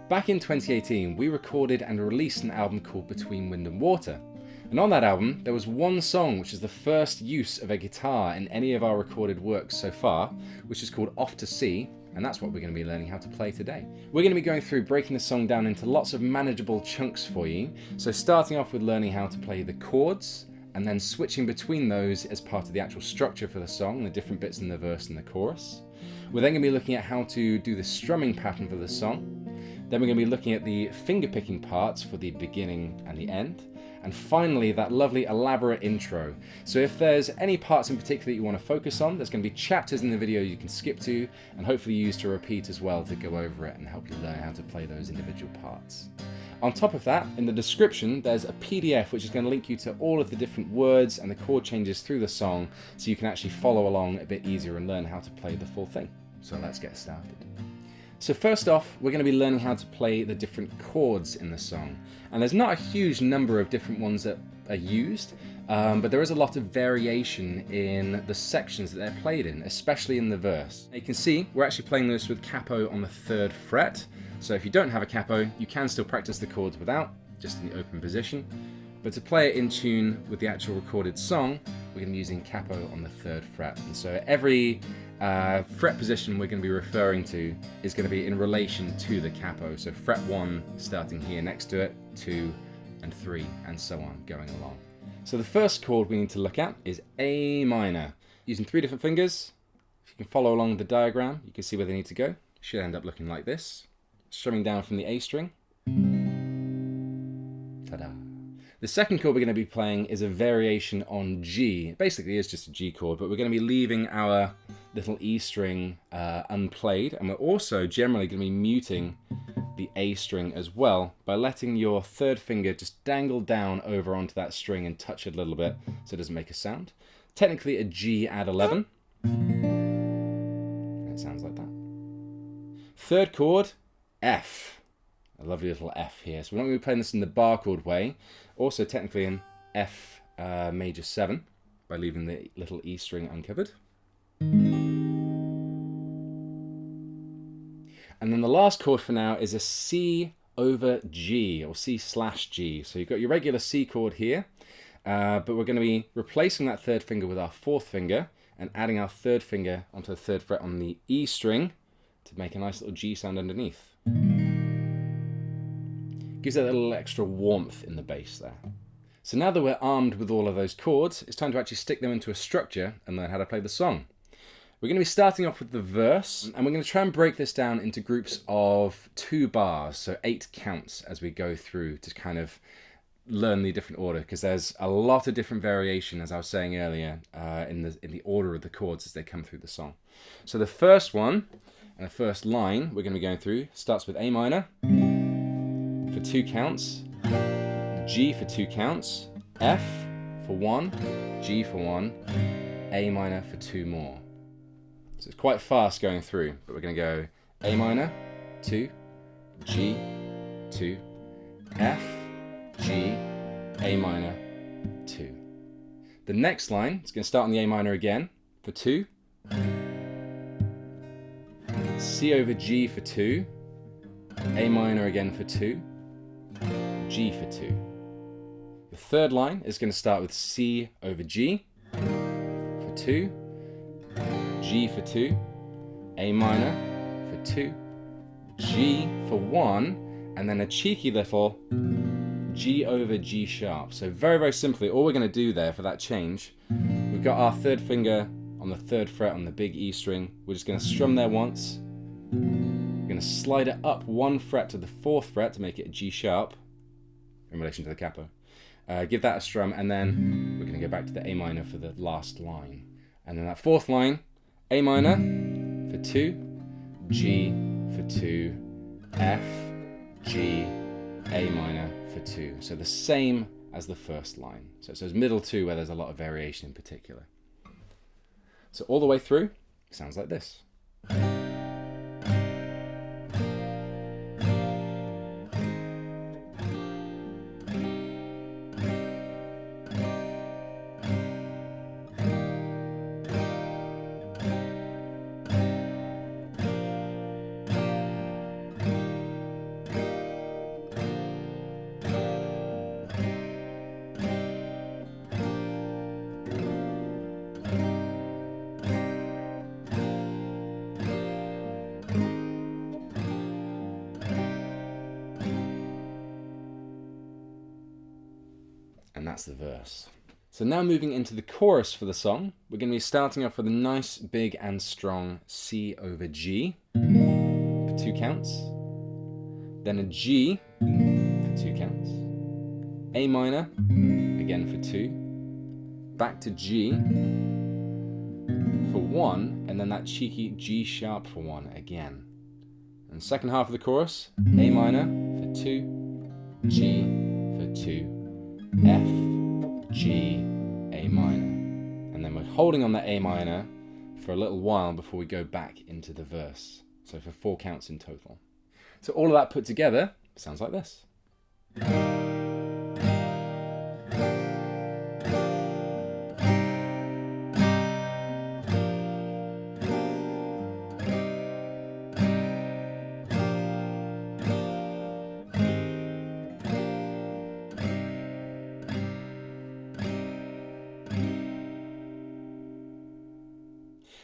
Back in 2018, we recorded and released an album called Between Wind and Water. And on that album, there was one song which is the first use of a guitar in any of our recorded works so far, which is called Off to Sea, and that's what we're going to be learning how to play today. We're going to be going through breaking the song down into lots of manageable chunks for you, so starting off with learning how to play the chords, and then switching between those as part of the actual structure for the song, the different bits in the verse and the chorus. We're then going to be looking at how to do the strumming pattern for the song. Then we're going to be looking at the finger-picking parts for the beginning and the end. And finally, that lovely elaborate intro. So if there's any parts in particular that you want to focus on, there's going to be chapters in the video you can skip to, and hopefully use to repeat as well to go over it and help you learn how to play those individual parts. On top of that, in the description, there's a PDF which is going to link you to all of the different words and the chord changes through the song, so you can actually follow along a bit easier and learn how to play the full thing. So let's get started. So first off, we're going to be learning how to play the different chords in the song. And there's not a huge number of different ones that are used, but there is a lot of variation in the sections that they're played in, especially in the verse. You can see we're actually playing this with capo on the 3rd fret. So if you don't have a capo, you can still practice the chords without, just in the open position. But to play it in tune with the actual recorded song, we're going to be using capo on the 3rd fret. And so every fret position we're going to be referring to is going to be in relation to the capo. So fret 1 starting here next to it, 2 and 3, and so on, going along. So the first chord we need to look at is A minor. Using 3 different fingers, if you can follow along the diagram, you can see where they need to go. It should end up looking like this. Strumming down from the A string. Ta-da. The second chord we're going to be playing is a variation on G. It basically is just a G chord, but we're going to be leaving our little E string unplayed, and we're also generally going to be muting the A string as well by letting your 3rd finger just dangle down over onto that string and touch it a little bit so it doesn't make a sound. Technically a G add 11. It sounds like that. 3rd chord, F. A lovely little F here. So we're not going to be playing this in the bar chord way. Also technically in F major 7 by leaving the little E string uncovered. And then the last chord for now is a C over G, or C slash G. So you've got your regular C chord here, but we're going to be replacing that 3rd finger with our 4th finger and adding our 3rd finger onto the 3rd fret on the E string to make a nice little G sound underneath. Gives it a little extra warmth in the bass there. So now that we're armed with all of those chords, it's time to actually stick them into a structure and learn how to play the song. We're going to be starting off with the verse, and we're going to try and break this down into groups of 2 bars, so 8 counts as we go through to kind of learn the different order, because there's a lot of different variation, as I was saying earlier, in the order of the chords as they come through the song. So the first one, and the first line we're going to be going through, starts with A minor for 2 counts, G for 2 counts, F for 1, G for 1, A minor for 2 more. So it's quite fast going through, but we're going to go A minor, 2, G, 2, F, G, A minor, 2. The next line is going to start on the A minor again for 2, C over G for 2, A minor again for 2, G for 2. The third line is going to start with C over G for 2, G for 2, A minor for 2, G for 1, and then a cheeky little G over G sharp. So very, very simply, all we're going to do there for that change, we've got our 3rd finger on the 3rd fret on the big E string. We're just going to strum there once. We're going to slide it up 1 fret to the 4th fret to make it a G sharp in relation to the capo. Give that a strum, and then we're going to go back to the A minor for the last line. And then that 4th line, A minor for 2, G for 2, F, G, A minor for 2. So the same as the first line. So it says middle 2 where there's a lot of variation in particular. So all the way through, it sounds like this. and that's the verse. So now moving into the chorus for the song, we're going to be starting off with a nice big and strong C over G for 2 counts, then a G for 2 counts, A minor again for 2, back to G for 1, and then that cheeky G sharp for 1 again. And the second half of the chorus, A minor for 2, G for 2, F, G, A minor. And then we're holding on that A minor for a little while before we go back into the verse. So for 4 counts in total. So all of that put together sounds like this.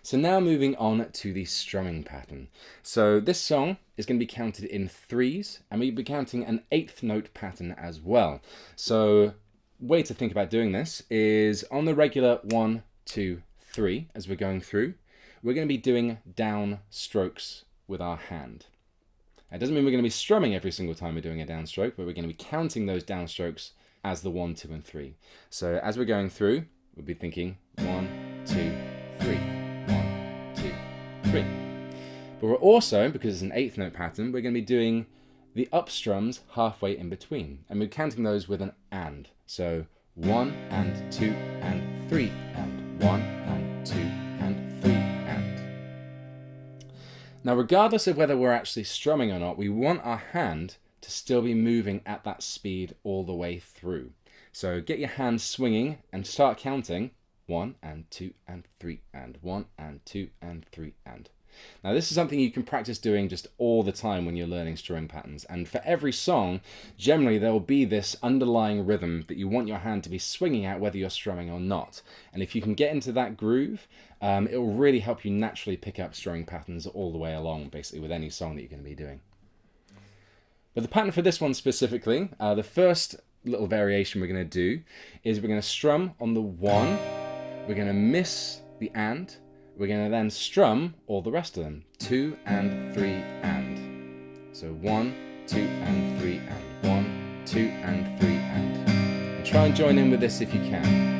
So now moving on to the strumming pattern. So this song is going to be counted in 3s, and we'll be counting an 8th note pattern as well. So way to think about doing this is on the regular 1, 2, 3 as we're going through, we're going to be doing down strokes with our hand. It doesn't mean we're going to be strumming every single time we're doing a downstroke, but we're going to be counting those downstrokes as the 1, 2, and 3. So as we're going through, we'll be thinking 1, 2, 3. 3. But we're also, because it's an 8th note pattern, we're going to be doing the up strums halfway in between, and we're counting those with an and. So 1 and 2 and 3 and 1 and 2 and 3 and. Now regardless of whether we're actually strumming or not, we want our hand to still be moving at that speed all the way through. So get your hand swinging and start counting 1 and 2 and 3 and 1 and 2 and 3 and. Now this is something you can practice doing just all the time when you're learning strumming patterns, and for every song generally there will be this underlying rhythm that you want your hand to be swinging at whether you're strumming or not. And if you can get into that groove, it will really help you naturally pick up strumming patterns all the way along, basically with any song that you're going to be doing. But the pattern for this one specifically, the first little variation we're going to do is we're going to strum on the 1, we're going to miss the and, we're going to then strum all the rest of them. 2 and 3 and. So 1, 2 and 3 and. 1, 2 and 3 and. And try and join in with this if you can.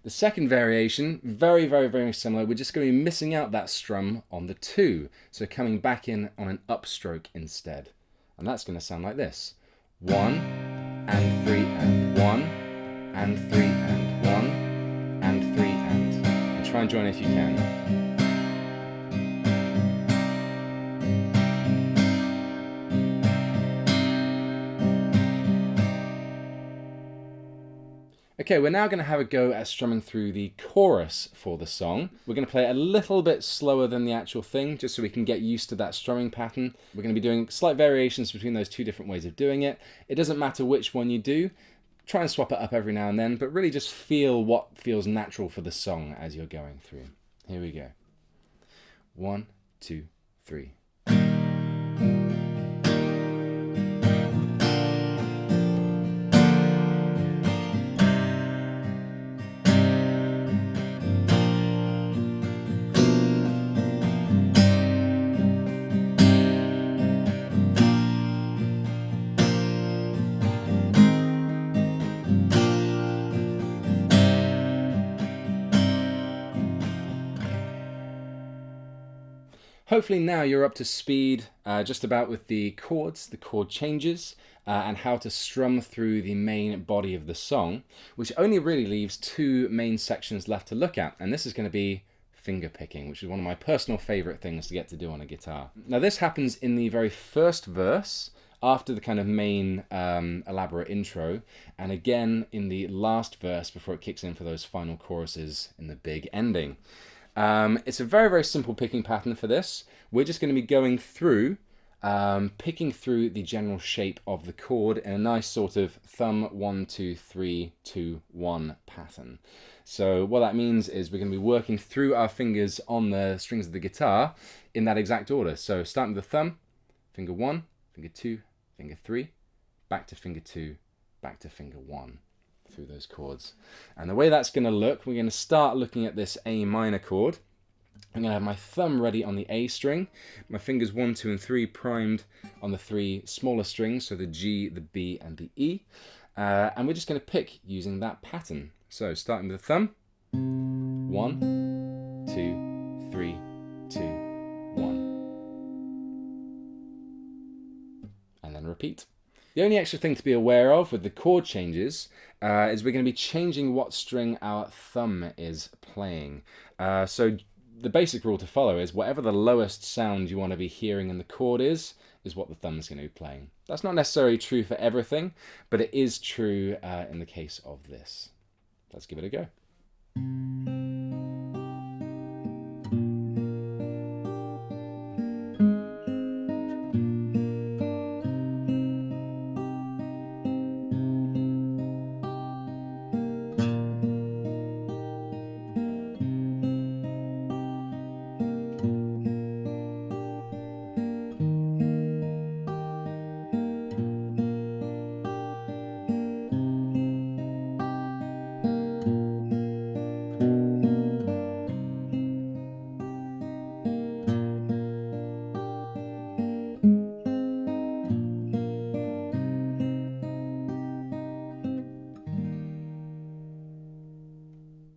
The second variation, very similar. We're just going to be missing out that strum on the 2. So coming back in on an upstroke instead. And that's going to sound like this. 1 and 3 and 1 and 3 and 1 and 3 and. And try and join if you can. Okay, we're now going to have a go at strumming through the chorus for the song. We're going to play it a little bit slower than the actual thing, just so we can get used to that strumming pattern. We're going to be doing slight variations between those 2 different ways of doing it. It doesn't matter which one you do. Try and swap it up every now and then, but really just feel what feels natural for the song as you're going through. Here we go. 1, 2, 3. Hopefully now you're up to speed just about with the chords, the chord changes, and how to strum through the main body of the song, which only really leaves 2 main sections left to look at, and this is going to be finger picking, which is one of my personal favourite things to get to do on a guitar. Now this happens in the very first verse, after the kind of main elaborate intro, and again in the last verse before it kicks in for those final choruses in the big ending. It's a very simple picking pattern for this. We're just going to be going through picking through the general shape of the chord in a nice sort of thumb 1, 2, 3, 2, 1 pattern. So what that means is we're going to be working through our fingers on the strings of the guitar in that exact order. So starting with the thumb, finger 1, finger 2, finger 3, back to finger 2, back to finger 1 through those chords. And the way that's going to look, we're going to start looking at this A minor chord. I'm going to have my thumb ready on the A string, my fingers 1, 2, and 3 primed on the 3 smaller strings, so the G, the B, and the E. And we're just going to pick using that pattern. So starting with the thumb, 1, 2, 3, 2, 1. And then repeat. The only extra thing to be aware of with the chord changes is we're going to be changing what string our thumb is playing. So the basic rule to follow is whatever the lowest sound you want to be hearing in the chord is what the thumb's going to be playing. That's not necessarily true for everything, but it is true in the case of this. Let's give it a go.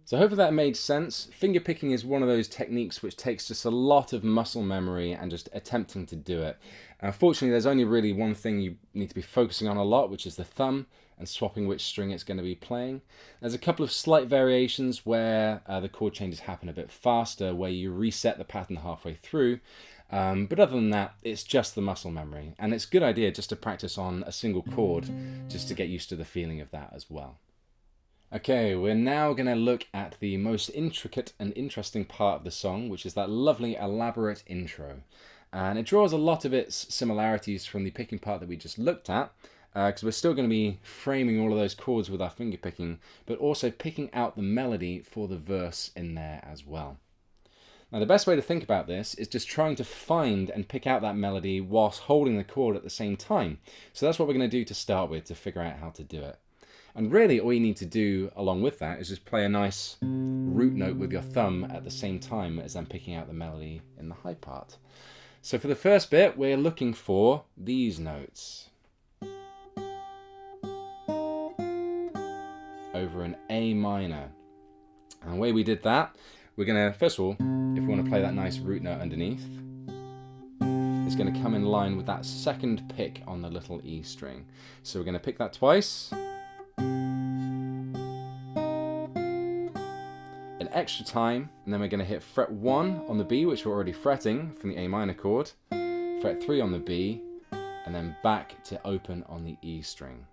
So hopefully that made sense. Finger picking is one of those techniques which takes just a lot of muscle memory and just attempting to do it. Unfortunately, there's only really one thing you need to be focusing on a lot, which is the thumb and swapping which string it's going to be playing. There's a couple of slight variations where the chord changes happen a bit faster, where you reset the pattern halfway through. But other than that, it's just the muscle memory. And it's a good idea just to practice on a single chord, just to get used to the feeling of that as well. Okay, we're now going to look at the most intricate and interesting part of the song, which is that lovely elaborate intro. And it draws a lot of its similarities from the picking part that we just looked at, because we're still going to be framing all of those chords with our finger picking, but also picking out the melody for the verse in there as well. Now the best way to think about this is just trying to find and pick out that melody whilst holding the chord at the same time. So that's what we're going to do to start with, to figure out how to do it. And really all you need to do along with that is just play a nice root note with your thumb at the same time as I'm picking out the melody in the high part. So for the first bit, we're looking for these notes. Over an A minor. And the way we did that, we're going to, first of all, if we want to play that nice root note underneath, it's going to come in line with that second pick on the little E string. So we're going to pick that twice. An extra time, and then we're going to hit fret 1 on the B, which we're already fretting from the A minor chord, fret 3 on the B, and then back to open on the E string.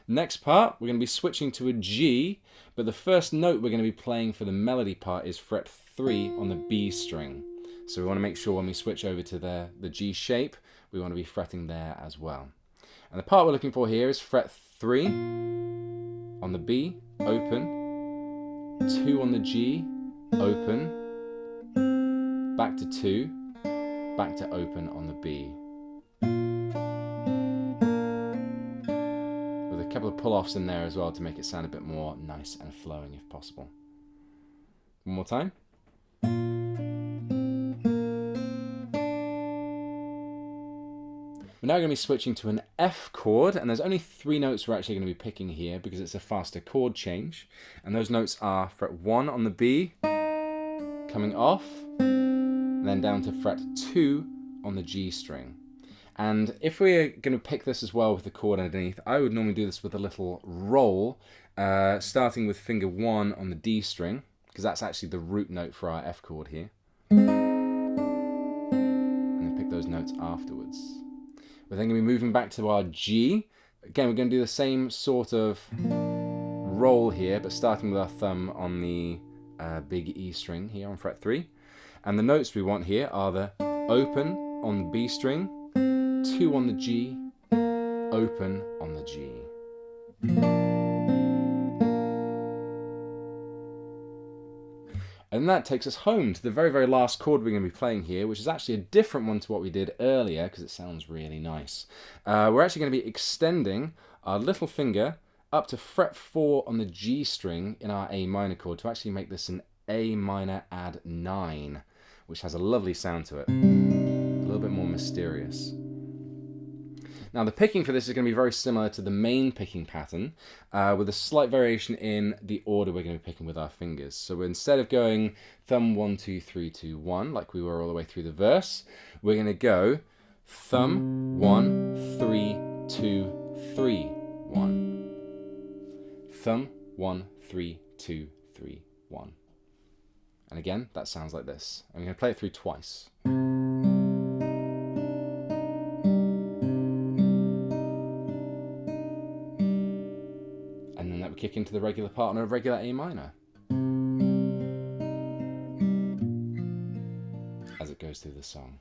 Next part, we're going to be switching to a G, but the first note we're going to be playing for the melody part is fret 3 on the B string. So we want to make sure when we switch over to the G shape, we want to be fretting there as well. And the part we're looking for here is fret 3 on the B, open, 2 on the G, open, back to 2, back to open on the B. With a couple of pull-offs in there as well to make it sound a bit more nice and flowing if possible. One more time. We're now going to be switching to an F chord, and there's only 3 notes we're actually going to be picking here because it's a faster chord change. And those notes are fret 1 on the B, coming off, and then down to fret 2 on the G string. And if we're going to pick this as well with the chord underneath, I would normally do this with a little roll, starting with finger 1 on the D string, because that's actually the root note for our F chord here. And then pick those notes afterwards. We're then going to be moving back to our G. Again, we're going to do the same sort of roll here, but starting with our thumb on the big E string here on fret 3. And the notes we want here are the open on the B string, 2 on the G, open on the G. And that takes us home to the very, very last chord we're going to be playing here, which is actually a different one to what we did earlier because it sounds really nice. We're actually going to be extending our little finger up to fret 4 on the G string in our A minor chord to actually make this an A minor add 9, which has a lovely sound to it. A little bit more mysterious. Now the picking for this is going to be very similar to the main picking pattern, with a slight variation in the order we're going to be picking with our fingers. So instead of going thumb 1, 2, 3, 2, 1, like we were all the way through the verse, we're going to go thumb 1, 3, 2, 3, 1. Thumb 1, 3, 2, 3, 1. And again, that sounds like this. I'm going to play it through twice. And then that would kick into the regular part on a regular A minor, as it goes through the song.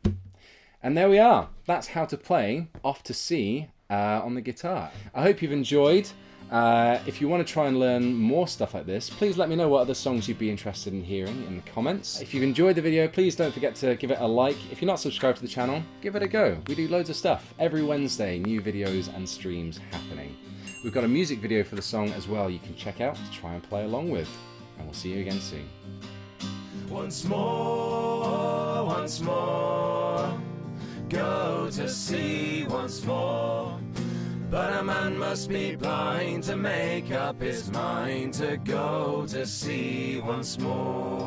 And there we are. That's how to play Off to Sea on the guitar. I hope you've enjoyed. If you want to try and learn more stuff like this, please let me know what other songs you'd be interested in hearing in the comments. If you've enjoyed the video, please don't forget to give it a like. If you're not subscribed to the channel, give it a go. We do loads of stuff. Every Wednesday, new videos and streams happening. We've got a music video for the song as well you can check out to try and play along with. And we'll see you again soon. Once more, go to sea once more. But a man must be blind to make up his mind to go to sea once more.